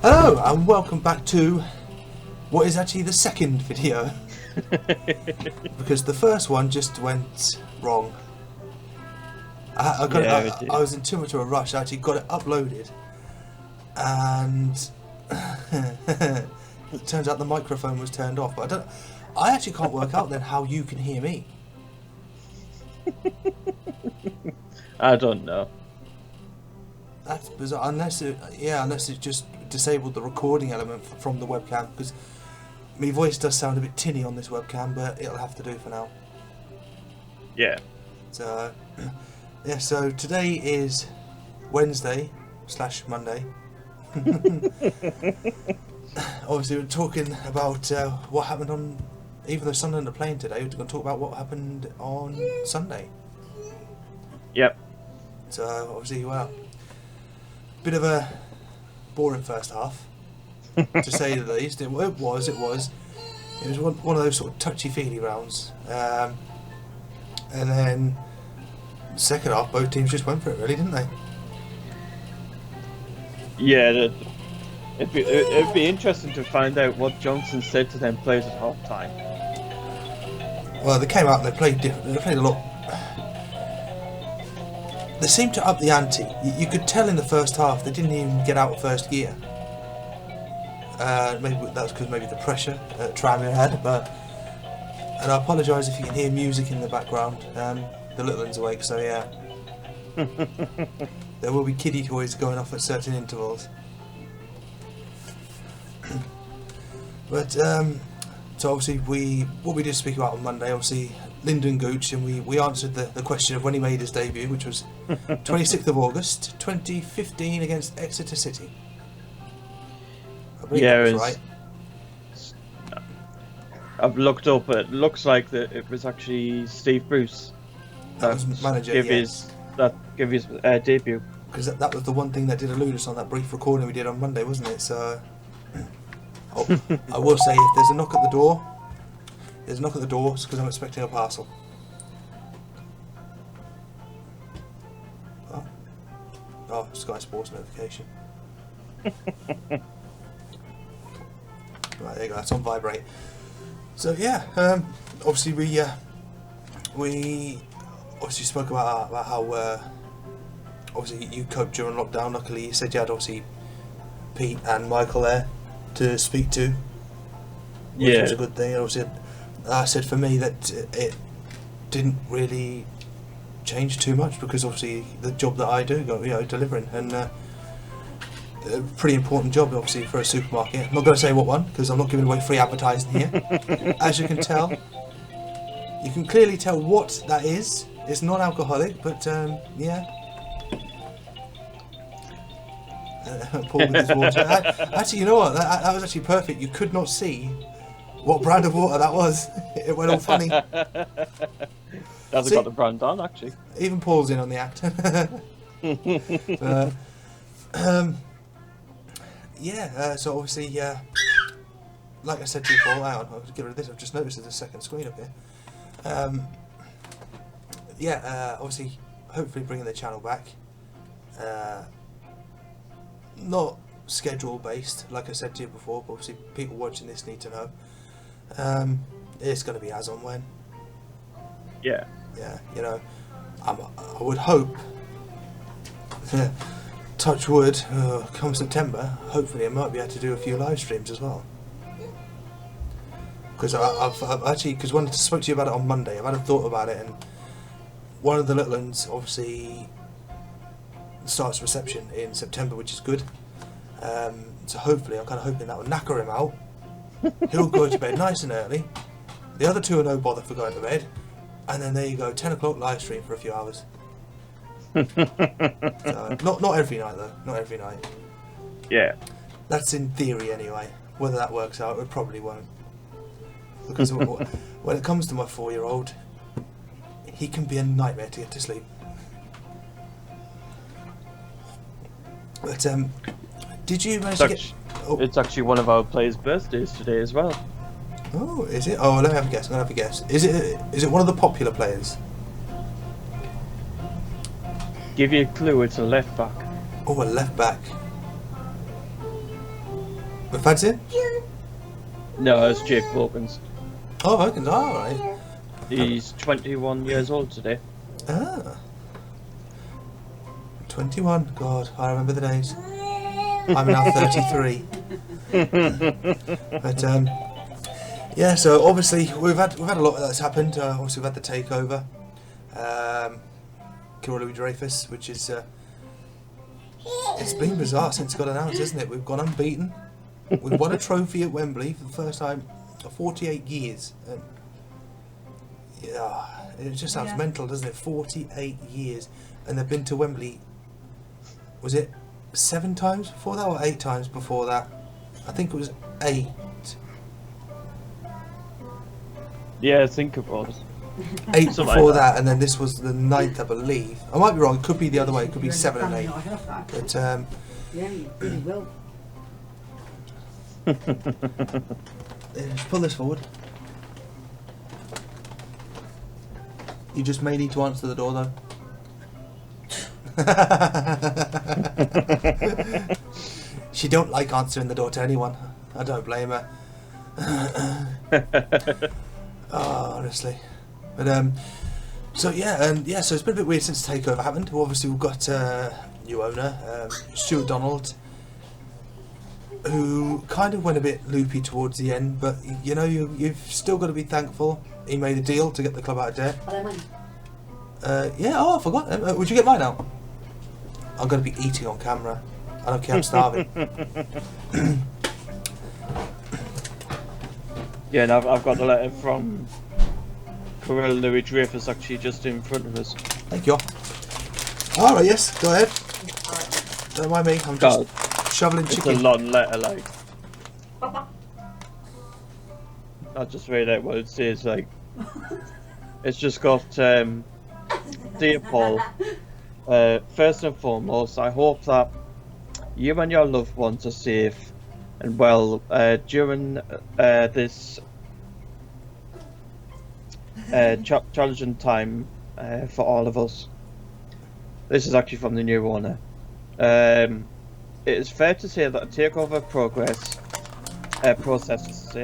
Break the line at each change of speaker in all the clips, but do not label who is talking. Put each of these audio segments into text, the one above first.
Hello and welcome back to what is actually the second video because the first one just went wrong. I was in too much of a rush. I actually got it uploaded and it turns out the microphone was turned off, but I actually can't work out then how you can hear me.
I don't know.
That's bizarre, unless it just disabled the recording element from the webcam, because my voice does sound a bit tinny on this webcam, but it'll have to do for now.
Yeah.
So, yeah, so today is Wednesday / Monday. Obviously we're talking about what happened on, even though Sunderland are playing today, we're going to talk about what happened on Sunday.
Yep.
So obviously, well, bit of a boring first half, to say the least. It was one of those sort of touchy-feely rounds, and then second half both teams just went for it, really, didn't they?
Yeah, it'd be interesting to find out what Johnson said to them players at half time.
Well, they came out and they played different. They played a lot. They seemed to up the ante. You could tell in the first half they didn't even get out of first gear. Maybe that's because maybe the pressure Tranmere had. And I apologise if you can hear music in the background. The little one's awake, so yeah. There will be kiddie toys going off at certain intervals. But so obviously what we did speak about on Monday, obviously Lyndon Gooch, and we answered the question of when he made his debut, which was 26th of August 2015 against Exeter City. I believe that was right.
I've looked up, it looks like it was actually Steve Bruce
that was manager,
gave his debut.
Because that was the one thing that did elude us on that brief recording we did on Monday, wasn't it? So I will say, if there's a knock at the door, it's because I'm expecting a parcel. Oh, Sky Sports notification. Right, there you go, that's on vibrate. So yeah, obviously we obviously spoke about how obviously you coped during lockdown. Luckily you said you had obviously Pete and Michael there to speak to, which was a good thing. Obviously I said for me that it didn't really change too much, because obviously the job that I do, delivering, and a pretty important job obviously for a supermarket. I'm not going to say what one, because I'm not giving away free advertising here. As you can tell, you can clearly tell what that is. It's non-alcoholic, but yeah. Paul with his water. Actually, you know what? That was actually perfect. You could not see what brand of water that was. It went all funny.
That's got the brand on, actually.
Even Paul's in on the act. So obviously, like I said to you, Paul, hang on, I'll get rid of this. I've just noticed there's a second screen up here. Obviously, hopefully bringing the channel back. Not schedule based, like I said to you before, but obviously people watching this need to know. It's going to be as on when.
Yeah,
I would hope, touch wood, come September, hopefully I might be able to do a few live streams as well. Because I've actually, because when I spoke to you about it on Monday, I've had a thought about it, and one of the little ones obviously starts reception in September, which is good. So hopefully, I'm kind of hoping that will knacker him out. He'll go to bed nice and early. The other two are no bother for going to bed. And then there you go, 10 o'clock live stream for a few hours. So, not every night though, not every night.
Yeah.
That's in theory anyway. Whether that works out, it probably won't. Because when it comes to my 4-year-old, he can be a nightmare to get to sleep. But did you manage to get... Oh.
It's actually one of our players' birthdays today as well.
Oh, is it? Oh, let me have a guess. Is it one of the popular players?
Give you a clue, it's a left back.
Oh, a left back. Fancy him?
No, it's Jake Wilkins.
Oh, Wilkins, alright.
He's 21 years old today.
Ah. 21, God, I remember the days. I'm now 33. But yeah, so obviously we've had a lot that's happened. Obviously we've had the takeover, Louis Dreyfus, which is it's been bizarre since it got announced, isn't it? We've gone unbeaten. We've won a trophy at Wembley for the first time in 48 years. And yeah, it just sounds mental, doesn't it? 48 years, and they've been to Wembley. Was it 7 times before that, or 8 times before that? I think it was 8.
Yeah, think about it.
8
Something
before
like
that, and then this was the 9th, I believe. I might be wrong. It could be the other way. It could be 7 and 8. But
Yeah, you really will.
just pull this forward. You just may need to answer the door, though. She don't like answering the door to anyone. I don't blame her. Oh, honestly. But so yeah, and yeah, so it's been a bit weird since the takeover happened. Well, obviously we've got new owner, Stuart Donald, who kind of went a bit loopy towards the end, but you know, you've still got to be thankful he made a deal to get the club out of debt. Yeah, oh, I forgot. Would you get mine out? I'm going to be eating on camera. I don't care, I'm starving.
Yeah, and I've got the letter from Louis Dreyfus actually just in front of us.
Thank you. Alright, yes, go ahead. Don't mind me, I'm just shoveling chicken.
It's a long letter, like. I'll just read out what it says, like. It's just got, Dear Paul, first and foremost, I hope that you and your loved ones are safe and well during this challenging time for all of us. This is actually from the new owner. It is fair to say that the takeover process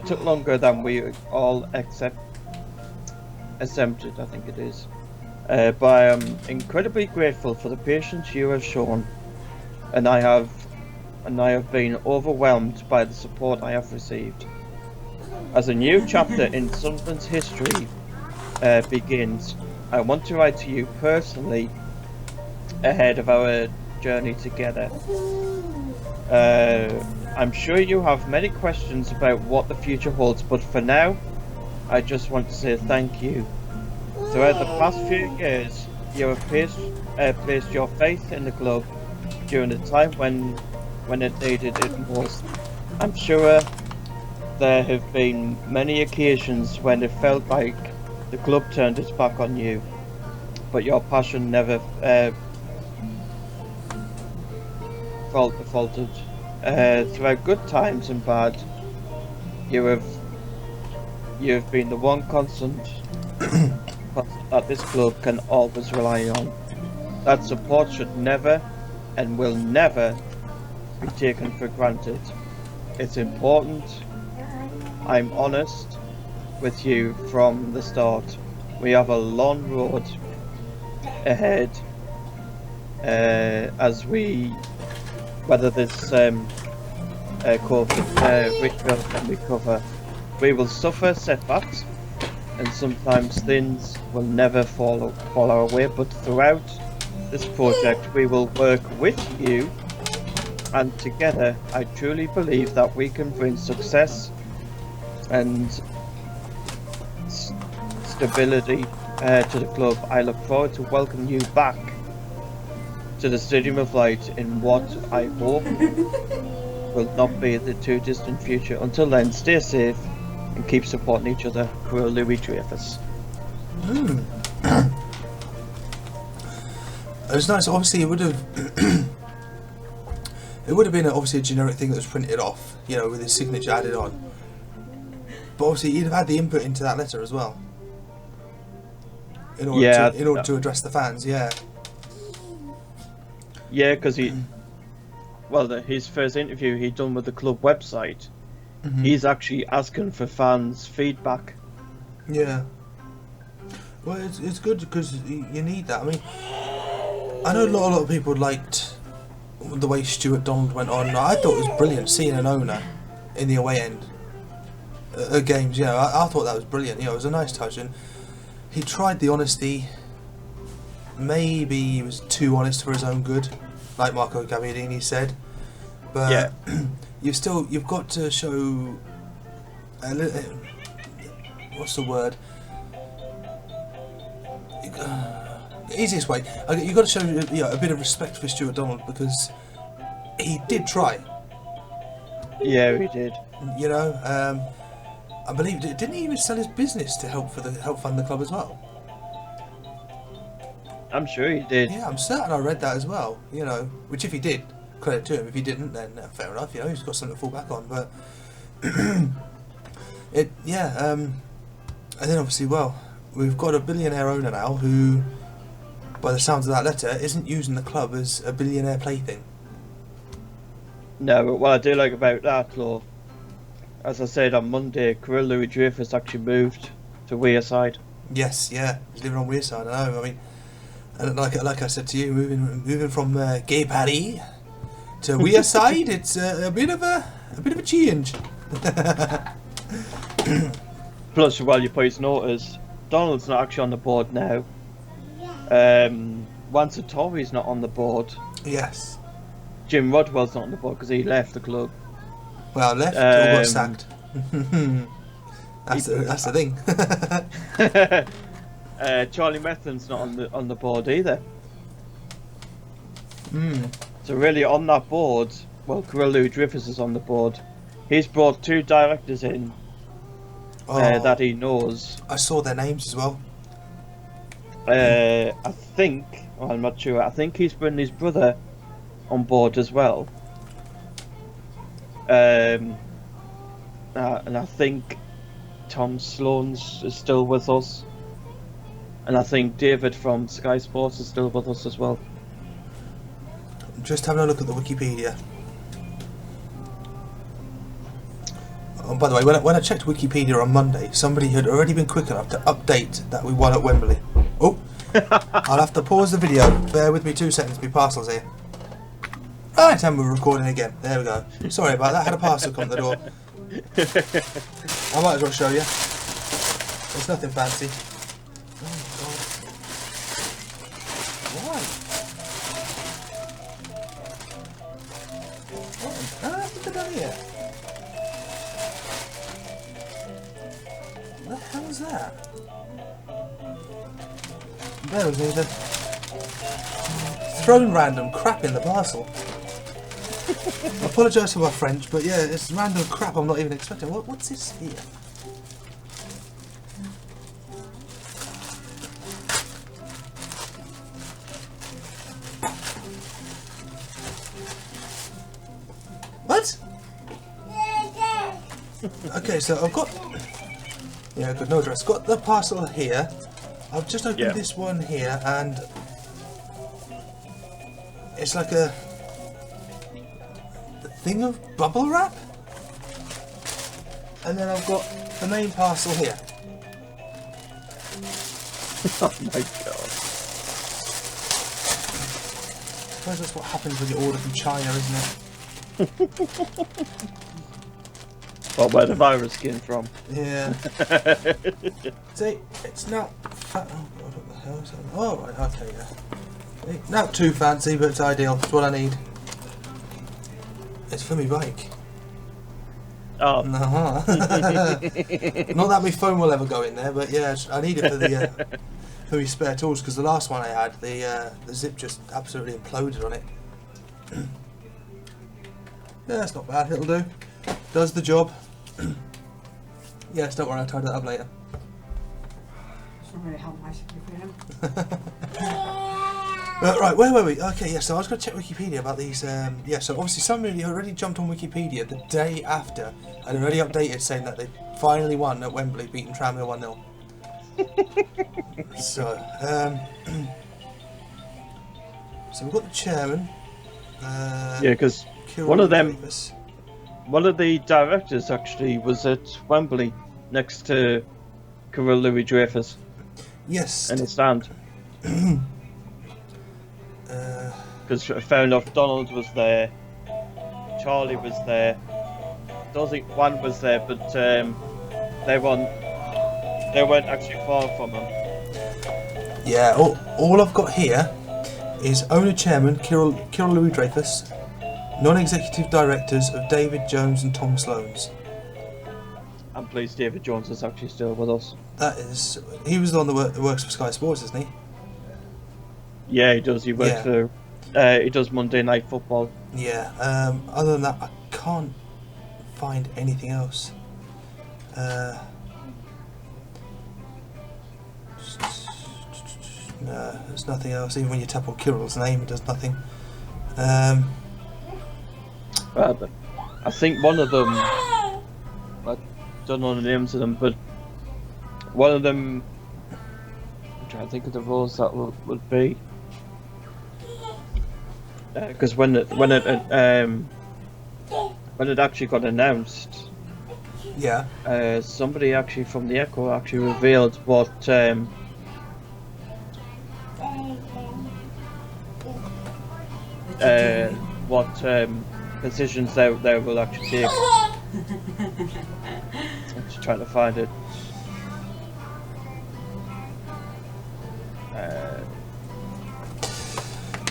took longer than we all attempted, I think it is. But I am incredibly grateful for the patience you have shown, and I have been overwhelmed by the support I have received. As a new chapter in Sunderland's history begins, I want to write to you personally ahead of our journey together. I'm sure you have many questions about what the future holds, but for now, I just want to say thank you. Throughout the past few years, you have placed your faith in the club during the time when it needed it most. I'm sure there have been many occasions when it felt like the club turned its back on you, but your passion never faltered. Throughout good times and bad, you have been the one constant that this club can always rely on. That support should never and will never be taken for granted. It's important I'm honest with you from the start. We have a long road ahead as we weather this COVID ritual can recover. We will suffer setbacks, and sometimes things will never fall our way, but throughout this project we will work with you, and together I truly believe that we can bring success and stability to the club. I look forward to welcoming you back to the Stadium of Light in what I hope will not be the too distant future. Until then, stay safe and keep supporting each other. Cruel Louis Dreyfus.
It was nice. Obviously, it would have been obviously a generic thing that was printed off, you know, with his signature added on. But obviously, he'd have had the input into that letter as well, in order to address the fans. Yeah.
Yeah, because his first interview he'd done with the club website,
Mhm.
he's actually asking for fans' feedback.
Yeah. Well, it's good because you need that. I mean, I know a lot of people liked the way Stuart Donald went on. I thought it was brilliant seeing an owner in the away end at games. You know, I thought that was brilliant. You know, it was a nice touch, and he tried the honesty. Maybe he was too honest for his own good, like Marco Gabbiadini said. But
Yeah.
you've got to show a little. What's the word? Easiest way. You've got to show a bit of respect for Stuart Donald because he did try.
Yeah, he did.
You know, I believe didn't he even sell his business to help fund the club as well?
I'm sure he did.
Yeah, I'm certain I read that as well. You know, which if he did, credit to him. If he didn't, then fair enough. You know, he's got something to fall back on. But and then obviously, we've got a billionaire owner now who, by the sounds of that letter, isn't using the club as a billionaire plaything.
No, but what I do like about that, though, as I said on Monday, Kirill Louis Dreyfus actually moved to Wearside.
Yes, yeah, he's living on Wearside. I know. I mean, and like I said to you, moving from Gay Paris to Wearside, it's a bit of a change.
Plus, while you place notice, Donald's not actually on the board now. Wansatori's not on the board.
Yes.
Jim Rodwell's not on the board because he left the club.
Well, left or got sacked. That's the thing.
Charlie Methan's not on the board either.
Mm.
So really, on that board, Kirill Louis Dreyfus is on the board. He's brought 2 directors in that he knows.
I saw their names as well.
I think, I'm not sure, I think he's bringing his brother on board as well. And I think Tom Sloan's is still with us. And I think David from Sky Sports is still with us as well.
Just having a look at the Wikipedia. Oh, by the way, when I checked Wikipedia on Monday, somebody had already been quick enough to update that we won at Wembley. Oh, I'll have to pause the video. Bear with me 2 seconds, my parcel's here. Right, and we're recording again. There we go. Sorry about that, I had a parcel come to the door. I might as well show you. It's nothing fancy. Oh, God. Why? What on earth have they done here? What the hell is that? There was either thrown random crap in the parcel. I apologise for my French, but yeah, it's random crap I'm not even expecting. What's this here? What? Okay, so I've got... Yeah, good, no address. Got the parcel here. I've just opened this one here, and it's like a thing of bubble wrap. And then I've got the main parcel here.
Oh my god.
I suppose that's what happens when you order from China, isn't it?
Well, where the virus came from.
Yeah. See, it's not... Oh, God, what the hell is that? Oh, right, okay, yeah. Not too fancy, but it's ideal. It's what I need. It's for me bike.
Oh.
Not that my phone will ever go in there, but yeah, I need it for the for my spare tools, because the last one I had, the zip just absolutely imploded on it. Yeah, that's not bad. It'll do. Does the job. Yes, don't worry. I'll tidy that up later.
It's not really how nice for him.
Right, where were we? Okay, yeah, so I was going to check Wikipedia about these, yeah, so obviously somebody already jumped on Wikipedia the day after and already updated saying that they finally won at Wembley, beating Tranmere 1-0. So we've got the chairman.
Yeah, because
Kirill Dreyfus.
One of the directors actually was at Wembley next to Kirill Louis Dreyfus.
Yes.
In the stand. Because fair enough, Donald was there, Charlie was there, Dozzy Juan was there, but they weren't actually far from him.
Yeah, all I've got here is owner chairman Kirill Louis Dreyfus, non-executive directors of David Jones and Tom Sloanes.
I'm pleased David Jones is actually still with us.
He was the one that works for Sky Sports, isn't he?
Yeah, he does. He works for. He does Monday Night Football.
Yeah. Other than that, I can't find anything else. No, there's nothing else. Even when you tap on Kirill's name, it does nothing.
I think one of them. I don't know the names of them, but one of them. I'm trying to think of the roles that would be. Because when it actually got announced,
yeah,
somebody actually from the Echo actually revealed what positions they will actually take. I'm just trying to find it.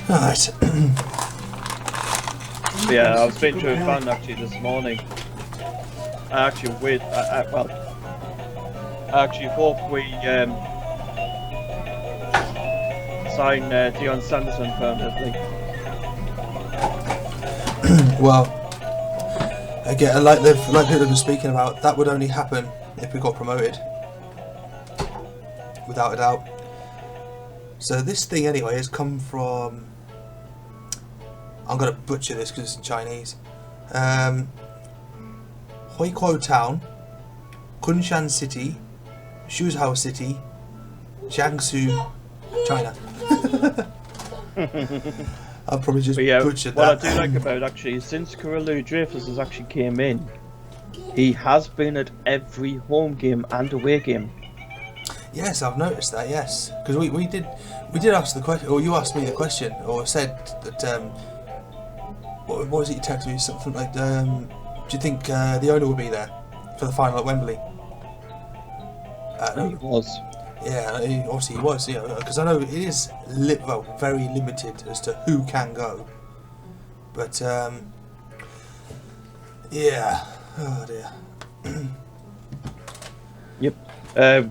Alright.
Yeah, I was speaking to a fan actually this morning. I actually hope we sign Deion Sanderson permanently.
Well, again, like people have been speaking about, that would only happen if we got promoted, without a doubt. So this thing anyway has come from, I'm going to butcher this because it's in Chinese, Huikuo Town, Kunshan City, Suzhou City, Jiangsu, China. I'll probably just butchered that.
What I do like about actually, since Kirill Louis Dreyfus has actually came in, he has been at every home game and away game.
Yes, I've noticed that. Yes, because we did ask the question, or you asked me the question, or said that what was it you texted me? Something like, do you think the owner will be there for the final at Wembley?
He was.
Yeah, obviously he was. Yeah, because I know it is very limited as to who can go. But yeah, oh dear.
Yep.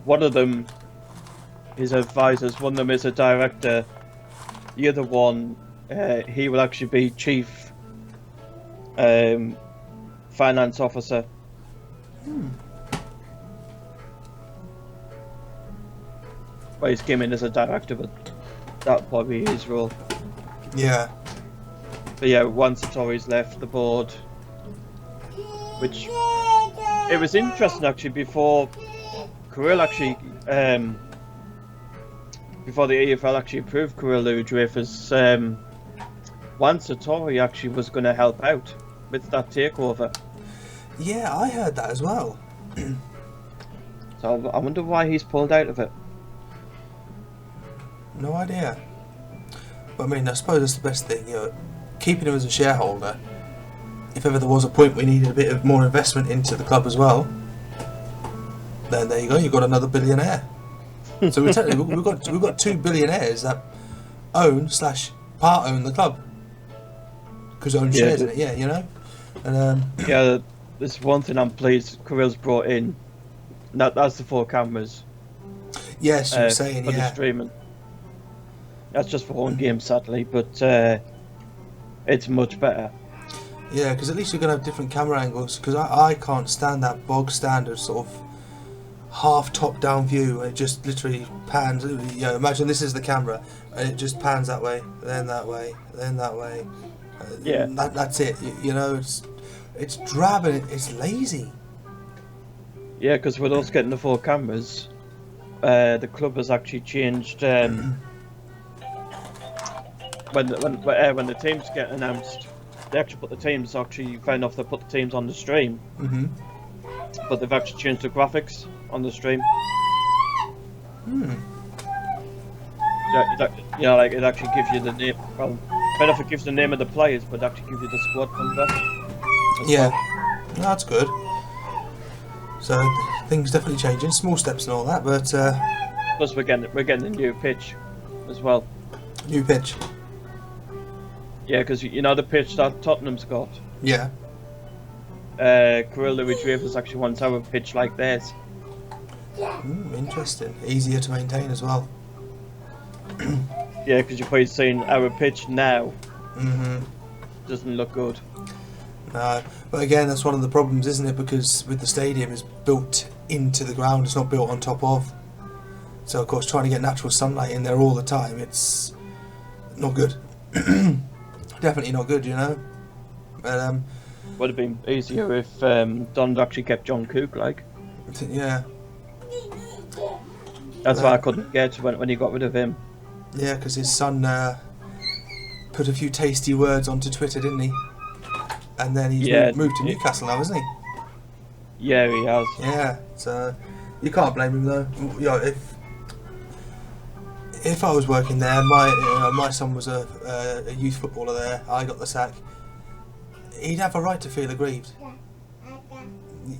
One of them is advisors. One of them is a director. The other one, he will actually be chief finance officer. Well, he's came in as a director, but that'll probably be his role.
Yeah.
But yeah, once the Tories left the board, which it was interesting actually before Kirill actually, before the EFL actually approved Kirill Louis Dreyfus, once the Tory actually was going to help out with that takeover.
Yeah, I heard that as well.
So I wonder why he's pulled out of it.
No idea. But I mean, I suppose that's the best thing, keeping him as a shareholder. If ever there was a point we needed a bit of more investment into the club as well, then there you go. You've got another billionaire. So we've got two billionaires that own/part own the club because own shares in it. Yeah, you know. And
yeah, there's one thing I'm pleased Kirill's brought in. That's the 4 cameras.
Yes, you were saying
for the streaming. That's just for one game, sadly, but it's much better.
Yeah, because at least you're going to have different camera angles, because I can't stand that bog standard sort of half top down view, and it just literally pans. Imagine this is the camera, and it just pans that way, then that way, then that way.
Yeah.
That's it, it's drab and it's lazy.
Yeah, because with us getting the 4 cameras, the club has actually changed. When the teams get announced, they actually put the teams. Actually, fair enough, they put the teams on the stream,
Mm-hmm.
but they've actually changed the graphics on the stream.
Hmm.
Like it actually gives you the name. Well, fair enough, it gives the name of the players, but it actually gives you the squad number. as
Yeah.
well.
No, that's good. So things definitely changing, small steps and all that, but
Plus, we're getting a new pitch as well.
new pitch.
Yeah, because you know the pitch that Tottenham's got.
Yeah.
Carrillo Retrievers actually wants our pitch like theirs.
Interesting. Easier to maintain as well.
Yeah, because you're probably seeing our pitch now
Mm-hmm.
doesn't look good.
No, but again, that's one of the problems, isn't it? Because with the stadium, it's built into the ground; it's not built on top of. So, of course, trying to get natural sunlight in there all the time, it's not good. Definitely not good, you know. But
Would have been easier if Don actually kept John Cook, like.
yeah,
That's why I couldn't get when he got rid of him.
yeah, because his son put a few tasty words onto Twitter, didn't he? And then he's
Yeah.
moved to Newcastle now, isn't he?
Yeah, he has.
Yeah, so you can't blame him though. You know, if I was working there, my son was a youth footballer there, I got the sack. He'd have a right to feel aggrieved.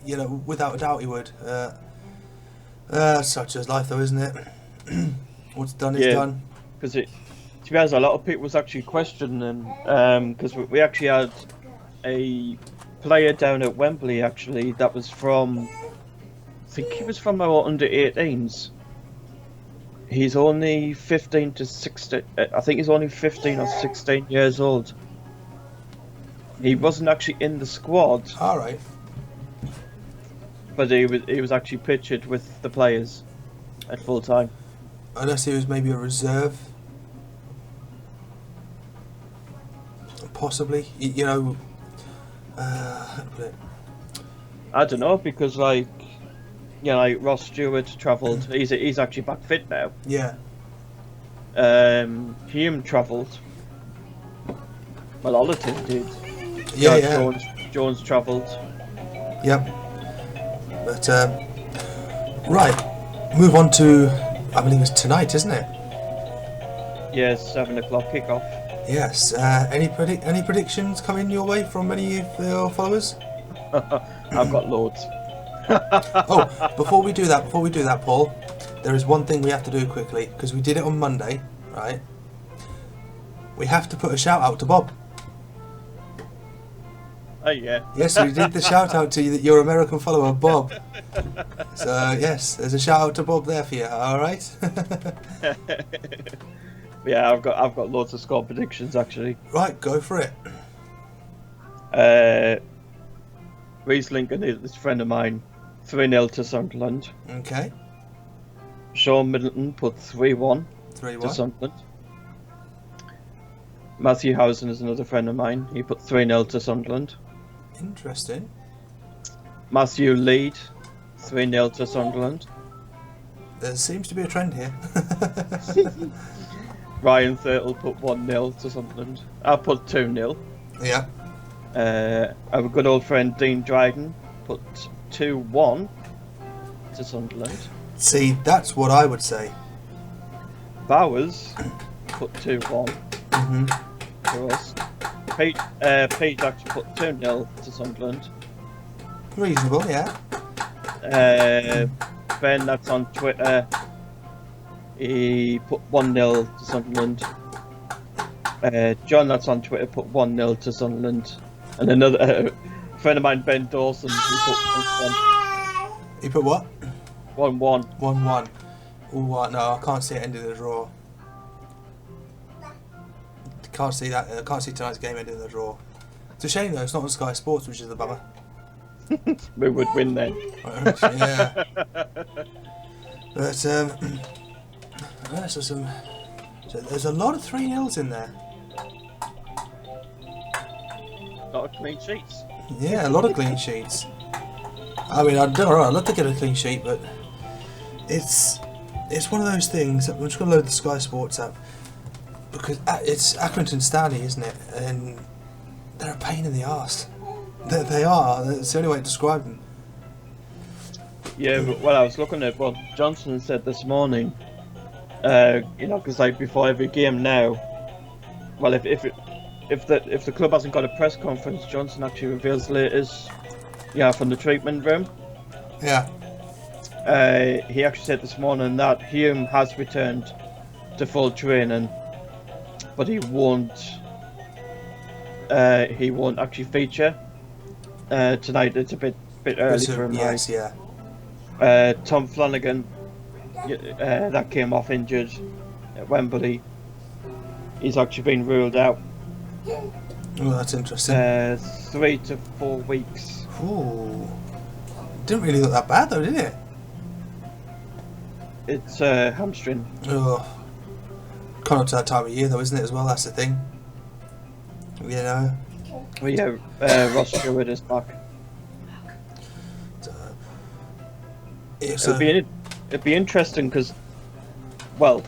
You know, without a doubt he would. Such as life, though, isn't it? What's done is done.
Because to be honest, a lot of people was actually questioning because we actually had a player down at Wembley actually that was from, I think he was from our under 18s. He's only 15 to 16. I think he's only 15 or 16 years old. He wasn't actually in the squad,
All right.
but he was actually pictured with the players at full time.
Unless he was maybe a reserve. Possibly. You know, how to put it?
I don't know because like Ross Stewart travelled. He's actually back fit now.
Yeah.
Hume travelled. Well, all of them did.
Yeah,
George
yeah.
Jones travelled.
Yep. But, right. Move on to, I believe it's tonight, isn't it?
Yeah, 7 o'clock kickoff.
Yes. Any predictions coming your way from any of your followers?
I've got loads.
Oh, before we do that, Paul, there is one thing we have to do quickly, because we did it on Monday, right? We have to put a shout out to Bob.
Oh yeah.
Yes, we did the shout out to your American follower, Bob. So yes, there's a shout out to Bob there for you. All right.
Yeah, I've got loads of score predictions actually.
Right, go for it.
Reece Lincoln is this friend of mine, 3-0 to Sunderland.
Okay.
Sean Middleton put 3-1 to
3-1.
Sunderland. Matthew Housen is another friend of mine. He put 3-0 to Sunderland.
Interesting.
Matthew Lead, 3-0 to Sunderland.
There seems to be a trend here.
Ryan Thurtle put 1-0 to Sunderland. I put 2-0.
Yeah.
Our good old friend Dean Dryden put 2-1 to Sunderland.
See, that's what I would say.
Bowers put 2-1
Mhm.
for us. Pete actually put 2-0 to Sunderland.
Reasonable, yeah.
Ben, that's on Twitter, he put 1-0 to Sunderland. John, that's on Twitter, put 1-0 to Sunderland. And another friend of mine, Ben Dawson, he put 1-1.
You put what?
1-1.
1-1. Ooh, no, I can't see it ending in a draw. Can't see that. I can't see tonight's game ending in a draw. It's a shame though. It's not on Sky Sports, which is the bummer.
We would win then.
Yeah. But yeah, so there's a lot of 3-0s in there.
Not a clean sheets.
Yeah, a lot of clean sheets. I mean, I don't know. I'd love to get a clean sheet, but it's one of those things. I'm just gonna load the Sky Sports app because it's Accrington Stanley, isn't it? And they're a pain in the arse. They are. It's the only way to describe them.
Yeah, well, I was looking at what Johnson said this morning. Because like before every game now, well, if the club hasn't got a press conference, Johnson actually reveals the latest, from the treatment room.
Yeah.
He actually said this morning that Hume has returned to full training, but he won't actually feature tonight. It's a bit early for him.
Yes, yeah.
Tom Flanagan, that came off injured at Wembley. He's actually been ruled out.
Oh, that's interesting.
3 to 4 weeks.
Ooh. Didn't really look that bad though, did it?
It's hamstring.
Oh. Coming up to that time of year though, isn't it, as well? That's the thing. You know?
Well, yeah, Ross Stewart is back. It'd be interesting because, well,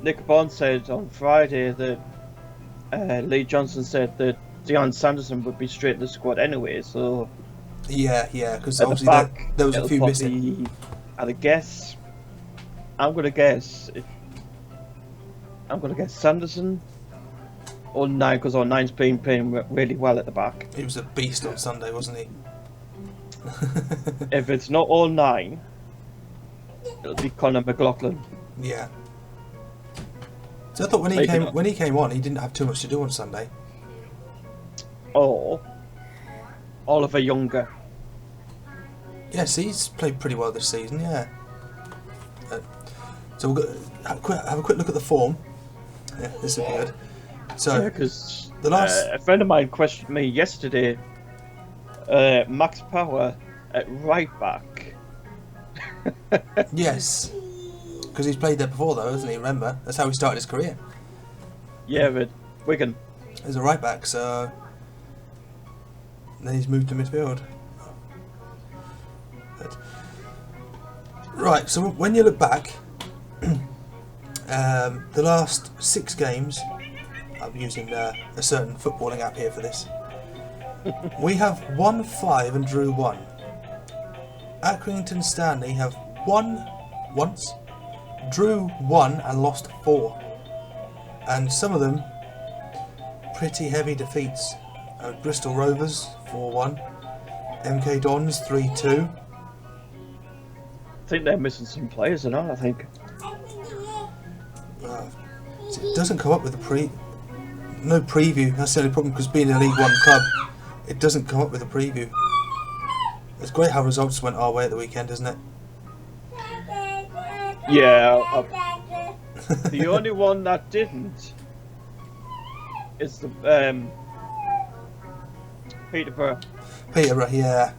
Nick Bond said on Friday that Lee Johnson said that Deion Sanderson would be straight in the squad anyway, so...
Yeah, because
at the
obviously
back,
there was a few missing.
I'm gonna guess Sanderson or 9, because 9's been playing really well at the back.
He was a beast on Sunday, wasn't he?
If it's not all 9, it'll be Conor McLaughlin.
Yeah. So I thought when he came on, he didn't have too much to do on Sunday.
Or Oliver Younger.
Yes, he's played pretty well this season. Yeah. So we'll have a quick look at the form. Yeah, this will be good. So
because
the last
a friend of mine questioned me yesterday. Max Power at right back.
Yes, because he's played there before though, hasn't he? Remember, that's how he started his career.
Yeah, but Wigan.
As a right back, so then he's moved to midfield. But, right, so when you look back, the last 6 games, I'm using a certain footballing app here for this. We have won 5 and drew 1. Accrington Stanley have won once, drew 1 and lost 4. And some of them pretty heavy defeats. Bristol Rovers 4-1, MK Dons 3-2.
I think they're missing some players and all, I think.
It doesn't come up with no preview. That's the only problem, because being a League One club, it doesn't come up with a preview. It's great how results went our way at the weekend, isn't it?
Yeah, the only one that didn't is the Peterborough.
Peterborough, yeah.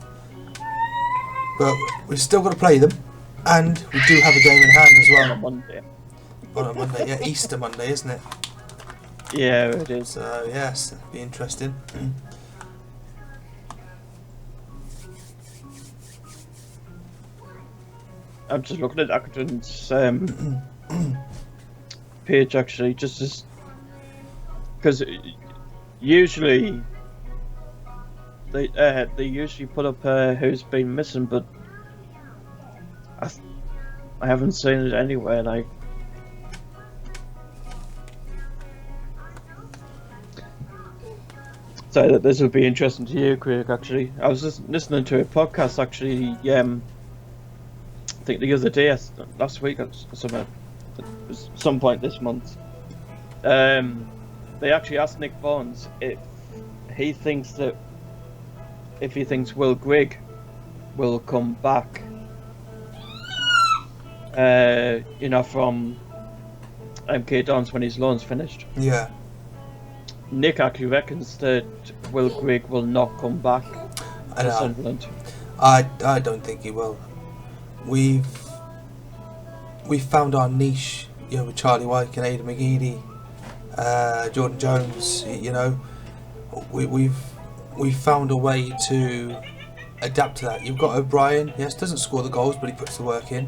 But we've still got to play them, and we do have a game in hand as well.
On a Monday.
On a Monday, yeah, Easter Monday, isn't it?
Yeah, it is.
So yes, it'll be interesting.
I'm just looking at Accrington's page actually, just as because usually they usually put up who's been missing, but I haven't seen it anywhere. Like, so this will be interesting to you, Craig. Actually, I was just listening to a podcast actually. I think the other day, last week, or something, some point this month, they actually asked Nick Barnes if he thinks Will Grigg will come back, from MK Dons when his loan's finished.
Yeah.
Nick actually reckons that Will Grigg will not come back to Sunderland.
I don't think he will. We've found our niche, with Charlie Wyke and Aidan McGeady, Jordan Jones. We've found a way to adapt to that. You've got O'Brien. Yes, doesn't score the goals, but he puts the work in.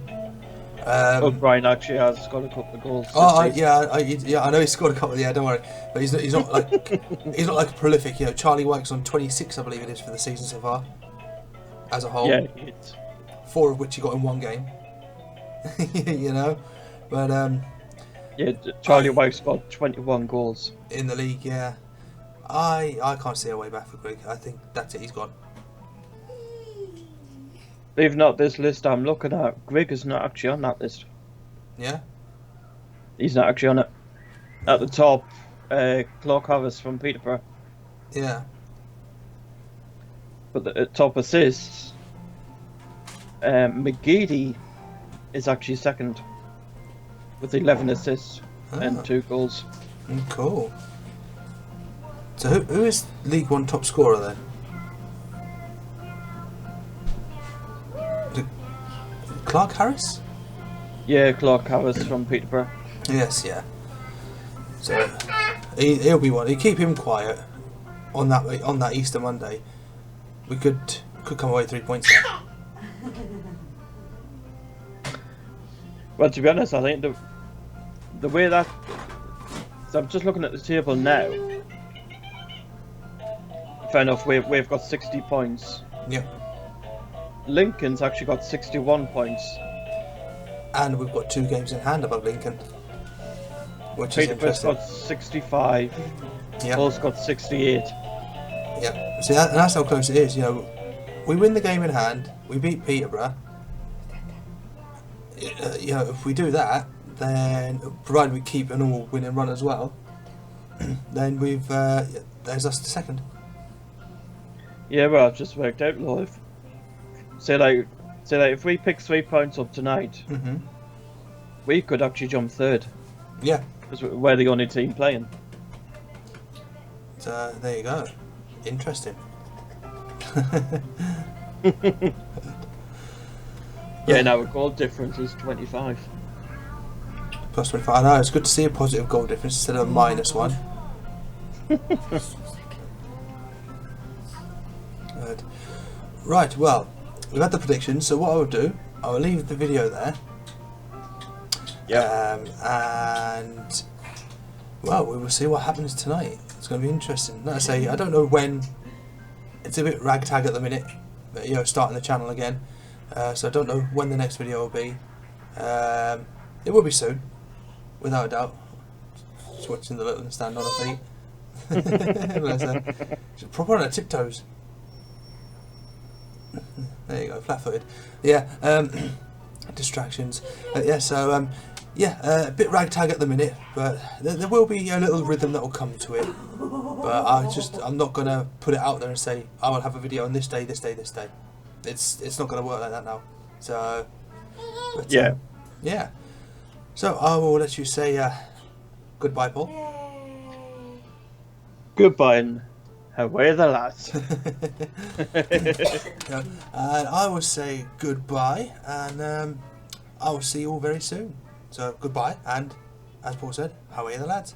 O'Brien actually has got a couple of goals.
Yeah, I know he scored a couple. Yeah, don't worry, but he's not like he's not like prolific. You know, Charlie White's on 26, I believe it is, for the season so far, as a whole.
Yeah, it's
4 of which he got in one game. You know, but
Charlie White's got 21 goals
in the league. Yeah, I can't see a way back for Greg. I think that's it. He's gone.
Even not this list I'm looking at, Greg is not actually on that list.
Yeah,
He's not actually on it. At the top, Clark Harris from Peterborough.
yeah.
But the top assists, McGeady is actually second with 11 assists and 2 goals.
Cool. So who is League One top scorer then? Clark Harris?
Yeah, Clark Harris from Peterborough.
Yes, yeah. So he'll be one. You keep him quiet on that Easter Monday. We could come away 3 points there.
Well, to be honest, I think the way that... So I'm just looking at the table now. Fair enough, we've got 60 points.
Yep.
Lincoln's actually got 61 points.
And we've got 2 games in hand above Lincoln, which is
Peterborough's
interesting.
got 65.
Yeah.
Hull's got 68.
Yeah. See, that's how close it is. You know, we win the game in hand. We beat Peterborough. You know, if we do that, then provided we keep an all winning run as well, then there's us to second.
Yeah, well, I've just worked out live. Say like if we pick 3 points up tonight, we could actually jump third.
Yeah.
Because we're the only team playing.
So there you go. Interesting.
Yeah, now our goal difference is 25.
Plus 25. I know, it's good to see a positive goal difference instead of a -1. Good. Right, well, we've had the predictions, so what I will do, I will leave the video there.
Yeah.
And, well, we will see what happens tonight. It's going to be interesting. Like I say, I don't know when. It's a bit ragtag at the minute, but, you know, starting the channel again. So I don't know when the next video will be. It will be soon, without a doubt. Just watching the little one stand on her feet. She's proper on her tiptoes. There you go, flat-footed. Yeah, distractions. Yeah, so a bit ragtag at the minute, but there will be a little rhythm that will come to it. But I'm not gonna put it out there and say I will have a video on this day, this day, this day. It's not gonna work like that now. So, but, yeah. So I will let you say goodbye, Paul.
Goodbye and away the lads.
And I will say goodbye, and I will see you all very soon. So goodbye, and as Paul said, away the lads.